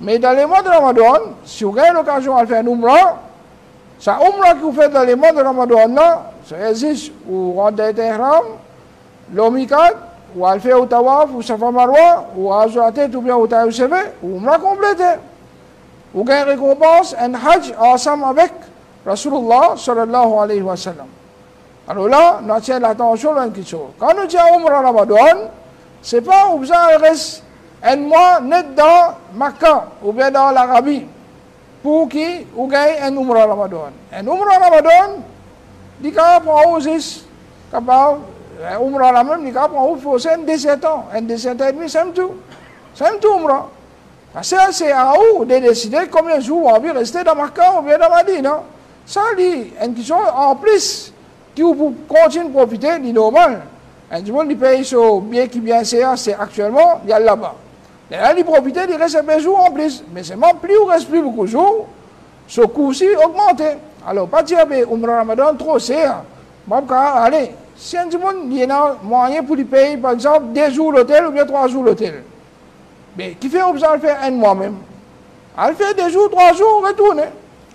Mais dans les mois de Ramadan, si vous avez l'occasion de faire un Umrah, c'est Umrah que vous faites dans les mois de Ramadan, ça existe, ou rentrez Tehran, l'Omikat, ou à faire au Tawaf, ou Safa Marwa, ou à la tête, ou bien au Taïf CV, ou Umrah complété. Vous gagnez récompense, un Hajj ensemble avec Rasulullah sallallahu alayhi wa sallam. Alors là, nous attire l'attention à une chose. Quand nous disons Umrah Ramadan, ce n'est pas où vous reste un mois net dans Makkah ou bien dans l'Arabie pour qui vous gagnez un Umrah Ramadan. Un Umrah Ramadan, il y a un Umrah Ramadan, il y a un 17 ans, un 17 ans et demi, c'est tout. C'est tout Umrah. Parce que c'est à vous de décider combien de jours on va rester dans Makkah ou bien dans Madina. Ça, c'est une question en plus. Qui vous continue de profiter du normal. Un du monde, il paye ce bien qui bien c'est actuellement, il y a là-bas. Et là, il profite, il reste un jour en plus. Mais c'est même plus, il reste plus beaucoup de jours. Ce coût-ci augmente. Alors, pas dire, mais Umrah Ramadan, trop, c'est. Allez, si un du monde, il y a moyen pour lui payer, par exemple, 2 jours l'hôtel ou bien 3 jours l'hôtel. Mais qui fait besoin de faire un mois même? Elle fait 2 jours, 3 jours, retourner.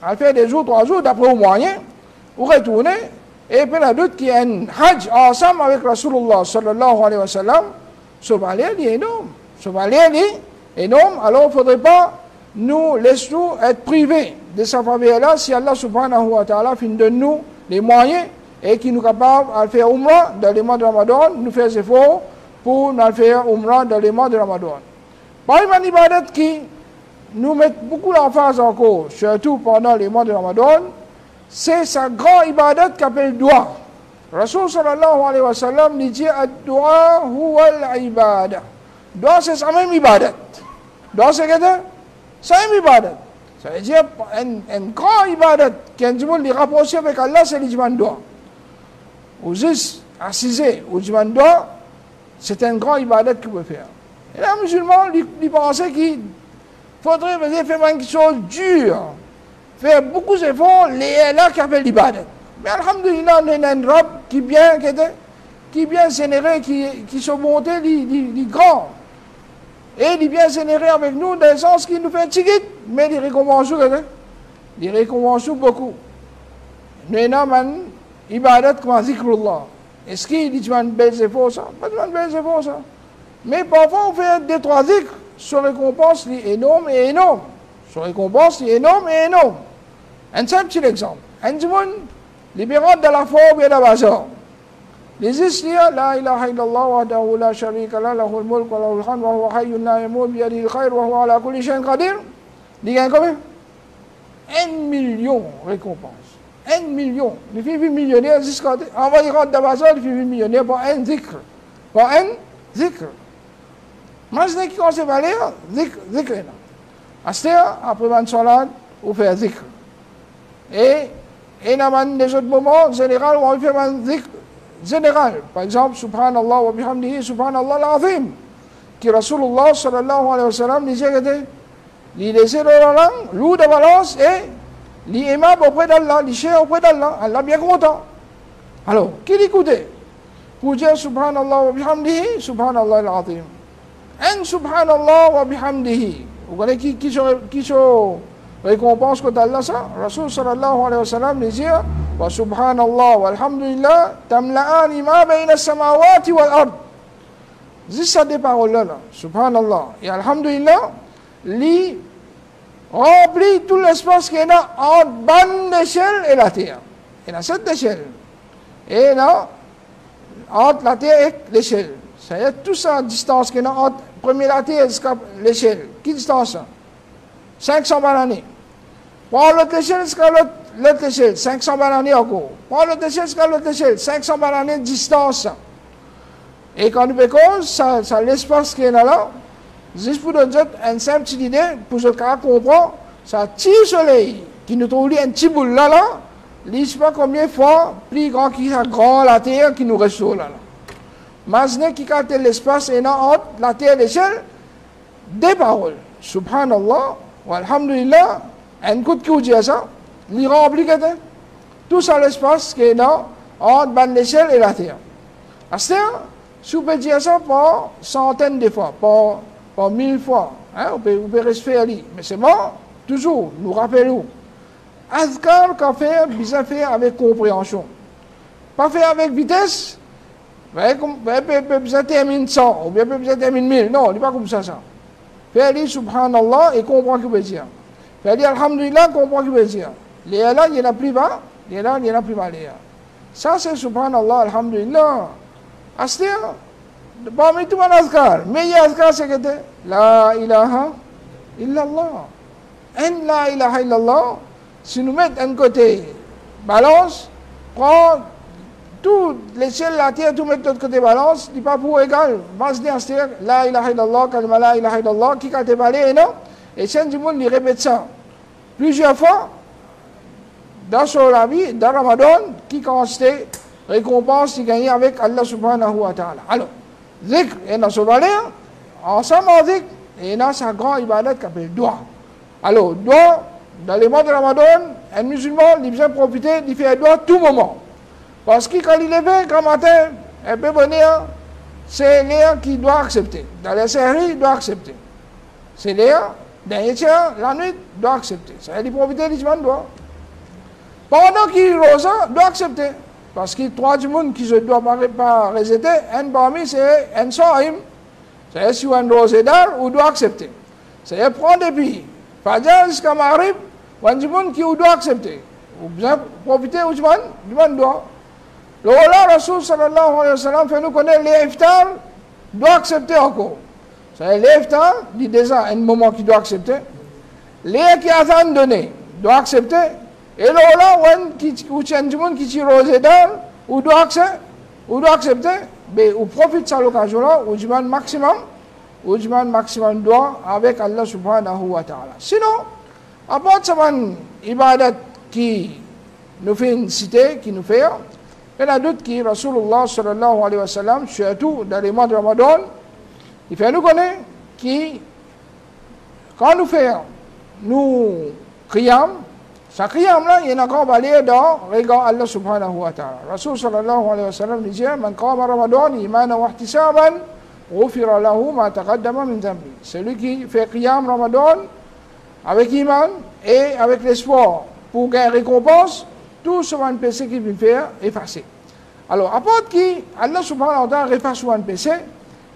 Elle fait 2 jours, 3 jours, d'après au moyen, ou retourner. Et puis, il y a d'autres qui ont un Hajj ensemble avec Rasulullah sallallahu alayhi wa sallam. Ce valeur est énorme. Ce valeur est énorme. Alors, il ne faudrait pas nous laisser être privés de sa faveur-là si Allah subhanahu wa ta'ala donne nous les moyens et qui nous capable de faire Umrah dans les mois de Ramadan, nous faire des efforts pour nous faire Umrah dans les mois de Ramadan. Parmi les ibadats qui nous mettent beaucoup d'emphase encore, surtout pendant les mois de Ramadan, c'est sa grande ibadat qu'appelle dua. Rasul sallallahu alayhi wa sallam dit ad-dua huwa al-ibadah. Dua c'est sa même ibadat. Dua c'est quoi? C'est une ibadat. Ça veut dire un grand ibadat qui est du rapproché avec Allah, c'est l'ijman dua. Ou juste assiser au ijman dua, c'est un grand ibadat qu'il peut faire. Et les musulmans, ils pensaient qu'il faudrait faire quelque chose de dur. Faire beaucoup d'efforts, les là qui appellent l'ibadat. Mais alhamdulillah, on a un rab qui bien généré, qui se montait les grands. Et il est bien généreux avec nous dans le sens qu'il nous fait un petit guide, mais il récompense beaucoup. Nous avons un ibadat comme zikrullah. Est-ce qu'il dit que bel effort ça? Pas de bel effort ça. Mais parfois on fait des trois zikrs, son récompense est énorme et énorme. Son récompense est énorme et énorme. Un simple petit exemple. Un monde libéré de la forme et de la bazar. Les isliya, la ilaha illallah wa dahu la sharika la lahul mulk wa lahul hamd wa huwa hayyun la yamut bi yadihi al-khayr wa huwa ala kulli shay'in qadir. Il gagne combien? 1 million récompense. 1 million. Il fait 8 millionnaires jusqu'à... On va dire de bazar, il fait 8 millionnaires pour un zikr. Pour un zikr. Moi, je n'ai qui commence à lire, zikr. Après une salade, on fait un zikr. Et dans les autres moments, en général, on fait un zikr général. Par exemple, subhanallah wa bihamdihi, subhanallah al-azim. Qui Rasulullah sallallahu alayhi wa sallam disait que les laissés de la langue, l'eau de balance et l'imam auprès d'Allah, les chers auprès d'Allah. Allah bien content. Alors, qui l'écoutait? Pour dire subhanallah wa bihamdihi, subhanallah al-azim. En subhanallah wa bihamdihi. Vous connaissez qui se récompense contre Allah ça? Rasul sallallahu alayhi wa sallam disait wa subhanallah walhamdulillah tamla'ani ma bayna as-samawati wal ard. Juste ces paroles là, subhanallah et alhamdulillah, li remplit tout l'espace qu'il y a entre bande d'échelle et la terre. Il y a 7 échelles. Et là, entre la terre et l'échelle. Ça y est, tout ça, distance qu'il y a entre première la terre jusqu'à l'échelle. Quelle distance ça? 500 bananes. Pour l'autre échelle jusqu'à l'autre échelle, 500 bananes encore. Pour l'autre échelle jusqu'à l'autre échelle, 500 bananes de distance. Et quand nous faisons ça l'espace qu'il y a là, juste pour nous dire une simple petite idée, pour que vous compreniez, ça petit soleil qui nous trouve un petit boule là, il ne sais pas combien de fois plus grand que la terre qui nous reste là. Imaginez qui a l'espace entre la terre et l'échelle, des paroles. Subhanallah, walhamdulillah, un coup de coup dit ça, il remplit tout ça l'espace qui est entre l'échelle et la terre. C'est-à-dire, si vous pouvez dire ça par centaines de fois, par 1000 fois, hein, vous pouvez rester ali. Mais c'est bon, toujours, nous rappelons. Azkar qu'on fait, bien faire avec compréhension. Pas faire avec vitesse, bien terminer 100, ou bien terminer 1000. Non, il n'est pas comme ça. Faire subhanallah et comprendre ce qu'il veut dire. Faire alhamdulillah, comprendre ce qu'il veut dire. Les là, il y en a plus bas, les là, il y en a plus bas. Ça, c'est subhanallah, alhamdulillah. C'est-à-dire, parmi tout les azkar, mais il y a azkar, c'est que la ilaha illallah. En la ilaha illallah, si nous mettons un côté balance, prend tout l'échelle de la terre, tout mettre de l'autre côté balance, il n'est pas pour égal. Va se dire, c'est-à-dire, la ilaha illallah, kalma la ilaha illallah, qui a été balé, et non? Et c'est du monde, il répète ça plusieurs fois dans son vie, dans Ramadan, qui constate récompense qui gagne avec Allah subhanahu wa ta'ala. Alors, zikr est dans son valeur, ensemble en zikr, et dans sa grande ibadat qui s'appelle dua. Alors, dua, dans les mois de Ramadan, un musulman, il vient profiter, il fait dua tout moment. Parce que quand il est levé, grand matin, un peu bonheur, c'est l'air qui doit accepter. Dans la série, il doit accepter. C'est l'air, dans les tiers, la nuit, il doit accepter. Ça veut dire profiter, il doit. Pendant qu'il rose, il doit accepter. Parce qu'il y a 3 du monde qui ne doivent pas résister. Un parmi, c'est un sohim. C'est si on rose d'art, on doit accepter. C'est prendre des billes. Fajr jusqu'à Maghrib, un du monde qui doit accepter. Ou bien profiter du monde doit. Le Rasul sallallahu alayhi wa sallam fait nous connaître les iftar, doit accepter encore. C'est les iftar, dit déjà un moment qu'il doit accepter. Les qui a donné, doit accepter. Et là, ou tient du monde qui tire aux édars, ou doit accepter, mais ou profite de cette occasion-là, ou du maximum doit avec Allah subhanahu wa ta'ala. Sinon, à part de cette ibadat qui nous fait une cité, qui nous fait, il y a d'autres qui, Rasulullah sallallahu alayhi wa sallam, surtout dans les mois de Ramadan, il fait nous connaître qui, quand nous faisons, nous crions, ça qiyam là, il y a un grand balai dans regard Allah subhanahu wa ta'ala. Rasul sallallahu alayhi wa sallam disait, man qama Ramadan, imana wa ihtisaban, غفر له ما تقدم من ذنبه. Celui qui fait Qiyam Ramadan avec iman et avec l'espoir pour gagner récompense, tout ce qu'on péché qu'il vient faire effacer. Alors, apporte qui, Allah subhanahu wa ta'ala efface ce péché,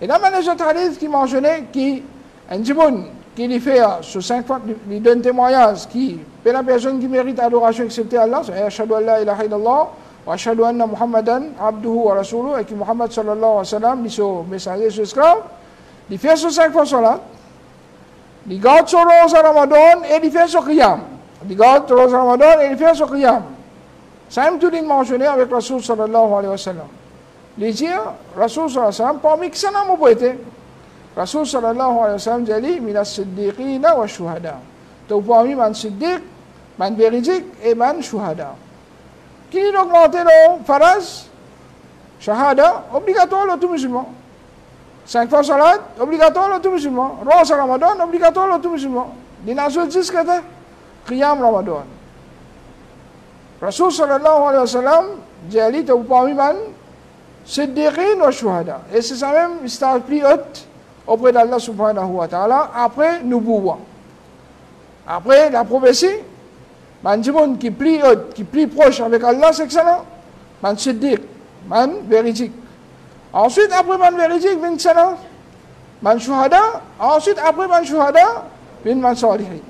et dans les autres hadiths qui mentionnaient qui, un djimoun qui lui fait sur 5 fois, lui donne témoignage, qui, pour la personne qui mérite adoration excepté Allah, c'est Ashhadu an la ilaha illallah, wa ashhadu anna Muhammadan abduhu wa rasuluhu, et que Muhammad sallallahu alayhi wa sallam, il est messager, il est esclave, il fait sur 5 fois salat, il garde son rose à Ramadan et il fait son qiyam. Il garde son rose à Ramadan et il fait son qiyam. Ça aime tout mentionné avec Rasul sallallahu alayhi wa sallam. Il dit, Rasul sallallahu alayhi wa sallam, parmi qui ça n'a pas été. Rasul sallallahu alayhi wa sallam dit, min as-siddiqina wa shuhada. Donc parmi man siddiq, man véridique et man shuhada. Qui dit augmenter le faraz, shahada, obligatoire le tout musulman. 5 fois salat, obligatoire le tout musulman. Rose à Ramadan, obligatoire le tout musulman. Les nations disent que c'est Qiyam Ramadan. Rasul sallallahu alayhi wa sallam dit à l'île parmi man siddiqin wa shuhada. Et c'est ça même, il s'est plus haute auprès d'Allah subhanahu wa ta'ala après Nubuwa. Après la prophétie, man djimoun qui plus haute, qui plus proche avec Allah, c'est excellent. Man siddiq, man véridique. Ensuite, après man véridique, vient salat, man shuhada. Ensuite, après man shuhada, vient man salihin.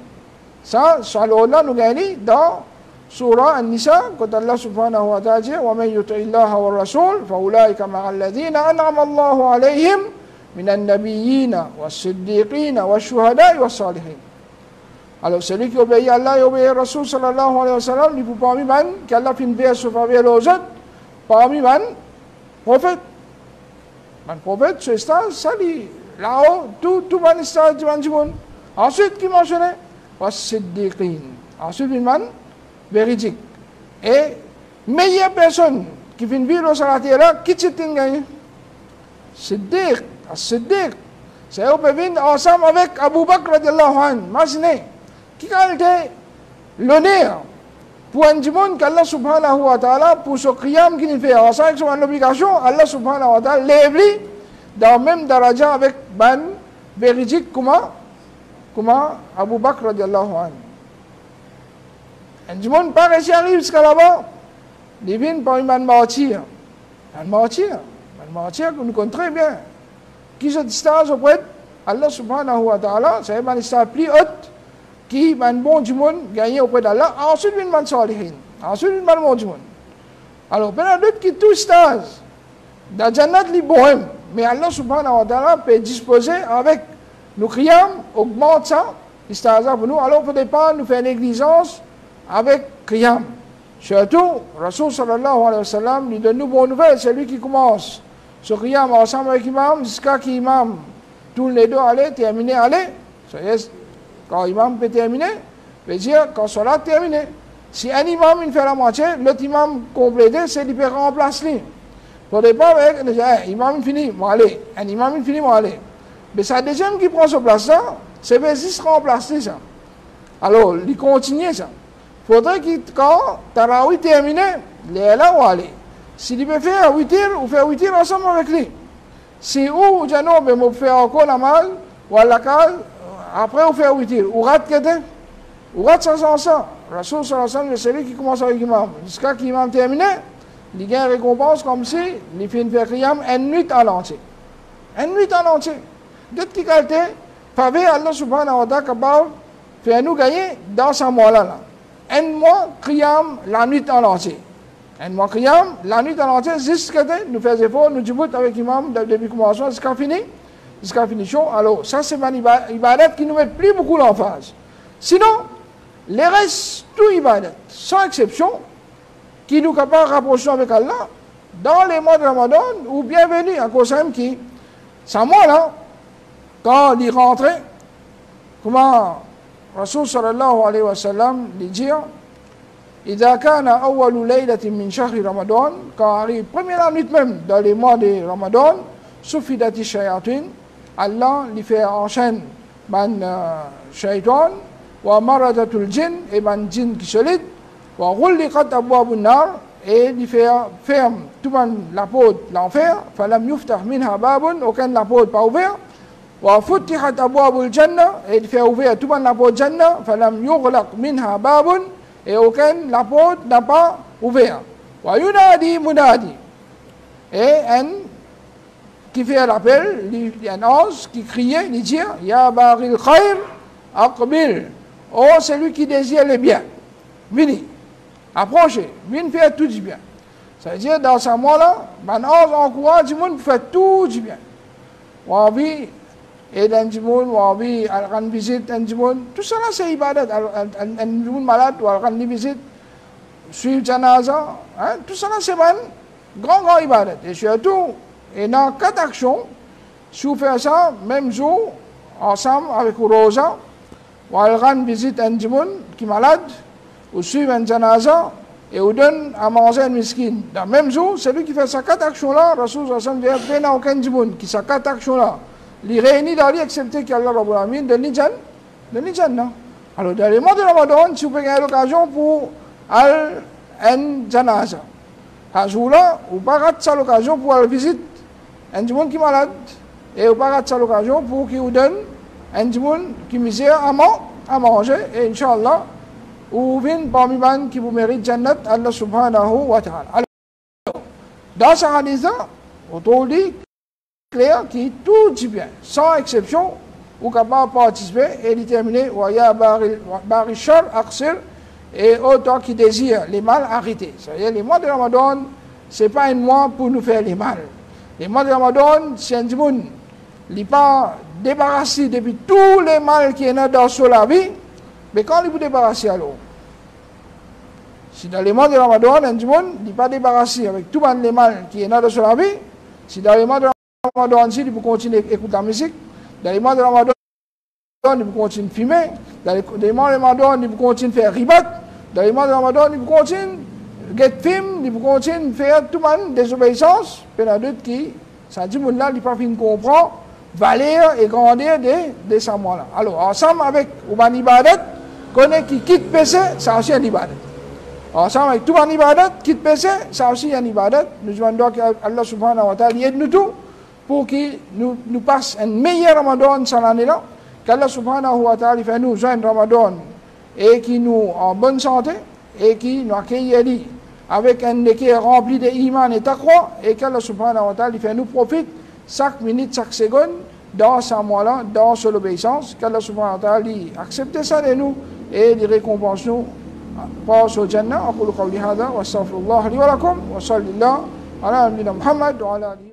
Ça, là nous gagnons dans Surah An-Nisa, quand Allah subhanahu wa ta'ala dit وَمَنْ يُطِعِ اللَّهَ وَالرَّسُولَ فَأُولَٰئِكَ مَعَ الَّذِينَ أَنْعَمَ اللَّهُ عَلَيْهِمْ مِنَ النَّبِيِّينَ وَالصِّدِّيقِينَ وَالشُّهَدَاءِ وَالصَّالِحِينَ. Alors, celui qui obéit à Allah et obéit à Rasul sallallahu alayhi wa sallam, il peut parmi man, qu'Allah finit bien se faveur aux autres, parmi man, prophète. Man prophète, ce stage, ça dit, là-haut, tout man stage du man du monde. Ensuite, qui mentionnait وَالصِّدِّيقِينَ. Ensuite, une man, véridique. Et meilleure personne qui vient vivre sur la terre là, qui s'est gagné? Siddiq, Siddiq. C'est eux qui viennent ensemble avec Abu Bakr radiallahu anhu. Imaginez, qui a été l'honneur pour un monde qu'Allah subhanahu wa ta'ala, pour ce qiyam qu'il fait, en sachant que c'est une obligation, Allah subhanahu wa ta'ala lève dans le même daraja avec ban véridique comment Abu Bakr radiallahu anhu. Un monde pas réussi à arriver jusqu'à là-bas, il vient par une martyr. Un martyr que nous connaissons très bien. Qui se distance auprès d'Allah subhanahu wa ta'ala, c'est une distance plus haute qui est un bon du monde gagné auprès d'Allah. Ensuite, une man salihin. Ensuite, une man bon du monde. Alors, il y a d'autres qui tout stage. Dans Jannat, les bohèmes. Mais Allah subhanahu wa ta'ala peut disposer avec nos qiyam, augmente ça, il stage pour nous. Alors, il ne faudrait pas nous faire négligence avec qiyam. Surtout, Rasul sallallahu alayhi wa sallam lui donne nous bonne nouvelle, c'est lui qui commence ce qiyam ensemble avec l'imam, jusqu'à qu'imam, tous les deux allaient terminer, allez. Ça y est, quand l'imam peut terminer, veut dire quand salat terminé. Si un imam il fait la moitié, l'autre imam complété, c'est qu'il peut remplacer. Il ne faudrait pas avec, imam finit, moi allez. Un imam il finit, moi allez. Mais c'est la deuxième qui prend ce place-là, c'est juste remplacer ça. Alors, il continue ça. Il faudrait que quand Tarawih terminé, il est là ou aller. S'il peut faire 8 heures, ou faire 8 heures ensemble avec lui. Si ou Jano, mais vous faire encore la mal, ou à la case, après vous faire 8 heures. Ou rate qu'était. Ou rate ça sans ça. Rasul sallallahu alayhi wa sallam, c'est lui qui commence avec l'imam. Jusqu'à l'imam terminé, il gagne récompense comme si il fait une faire qiyam une nuit à l'entier. Une nuit à l'entier. D'autres qui qualité, faveur Allah subhanahu wa ta'ala capable de faire nous gagner dans ce mois-là. Un mois qiyam la nuit en entier. Un mois qiyam la nuit en entier, jusqu'à nous faisons effort, nous disons avec l'imam depuis le commencement jusqu'à finition. Alors, ça c'est une ibadat qui nous met plus beaucoup l'emphase. Sinon, les restes, tout ibadat, sans exception, qui nous capable de rapprocher avec Allah, dans les mois de Ramadan, ou bienvenue à cause même qui, c'est moi là, quand il rentrait, comment Rasul sallallahu alayhi wa sallam lui dit إذا كان أول ليلة من شهر رمضان quand arrive première nuit même dans les mois de Ramadan سفدت الشياطين Allah lui fait enchaîner man shaitan wa maradatul jinn et man jinn qui solide wa ghulliqat abwab an-nar et il ferme tout la porte de l'enfer, falam yuftah minha babun, aucun la porte pas ouvert, wa futihat abwabul jannah, et il fait ouvert tout la porte jannah, falam yughlaq minha babun, et aucun la porte n'a pas ouvert. Wa yunadi munadi, et un qui fait l'appel, un ange qui criait, il dit, ya baril khair aqbil, oh celui qui désire le bien, venez. Approchez, viens faire tout du bien. Ça veut dire, dans ce moment-là, on encourage du monde pour faire tout du bien. On a envie aider du monde, on a envie aller visiter du monde. Tout ça, c'est ibadat. Un monde malade, on va aller visiter, suivre janaza. Tout ça, c'est un grand ibadat. Et surtout, il y a 4 actions. Si vous faites ça, même jour, ensemble avec Rosa, on va aller visiter un monde qui est malade. Ou suivre un janaza et ou donne à manger un miskin. Dans le même jour, celui qui fait ces 4 actions-là, Rasul Hassan vient faire aucun djimoun qui ces 4 actions-là, les réunit dans les accepter qu'Allah Rabbul Alamin de l'Ijan. Alors, dans les mois de Ramadan, si vous avez l'occasion pour aller un janaza, à ce jour-là, vous n'avez pas l'occasion pour aller visiter un djimoun qui est malade et vous n'avez pas l'occasion pour qu'il vous donne un djimoun qui misère à manger et Inch'Allah, ou vin parmi les qui vous méritent Jannat, Allah subhanahu wa ta'ala. Alors, dans ce hadith-là, on dit clair qui tout dit bien, sans exception, ou capable de participer et déterminer, wa ya barishar aksir, et autant qui désire les mal arrêtés. C'est-à-dire, les mois de Ramadan, ce n'est pas un mois pour nous faire les mal. Les mois de Ramadan, c'est un monde, il n'est pas débarrassé depuis tous les mal qui sont dans la vie. Mais quand il vous débarrasse alors, si dans les mois de Ramadan, un monde n'est pas débarrassé avec tout les mal qui est dans la vie, si dans les mois de Ramadan, il peut continuer à écouter la musique, dans les mois de Ramadan, il peut continuer à fumer, dans les mois de Ramadan, il peut continuer à faire ribat, dans les mois de Ramadan, il peut continuer à faire film, il peut continuer à faire tout le monde désobéissance, puis il y a d'autres qui, ça dit, là, il ne peut pas comprendre, valeur et grandeur de ce mois-là. Alors, ensemble avec Ouban Ibadat, connaît qui quitte PC, ça aussi un ibadat. Ensemble avec tout un ibadat, quitte PC, ça aussi un ibadat. Nous demandons qu'Allah subhanahu wa ta'ala aide nous tous pour qu'il nous passe un meilleur Ramadan cette année-là. Qu'Allah subhanahu wa ta'ala fait nous un Ramadan et qui nous en bonne santé et qui nous accueille avec un cœur rempli d'iman et taqwa et qu'Allah subhanahu wa ta'ala fait nous profite chaque minute, chaque seconde dans ce mois-là, dans cette obéissance. Qu'Allah subhanahu wa ta'ala accepte ça de nous et les récompenses nous passe au Jannah. أقول قولي هذا وأستغفر الله لي ولكم وصلى الله على نبينا محمد وعلى آله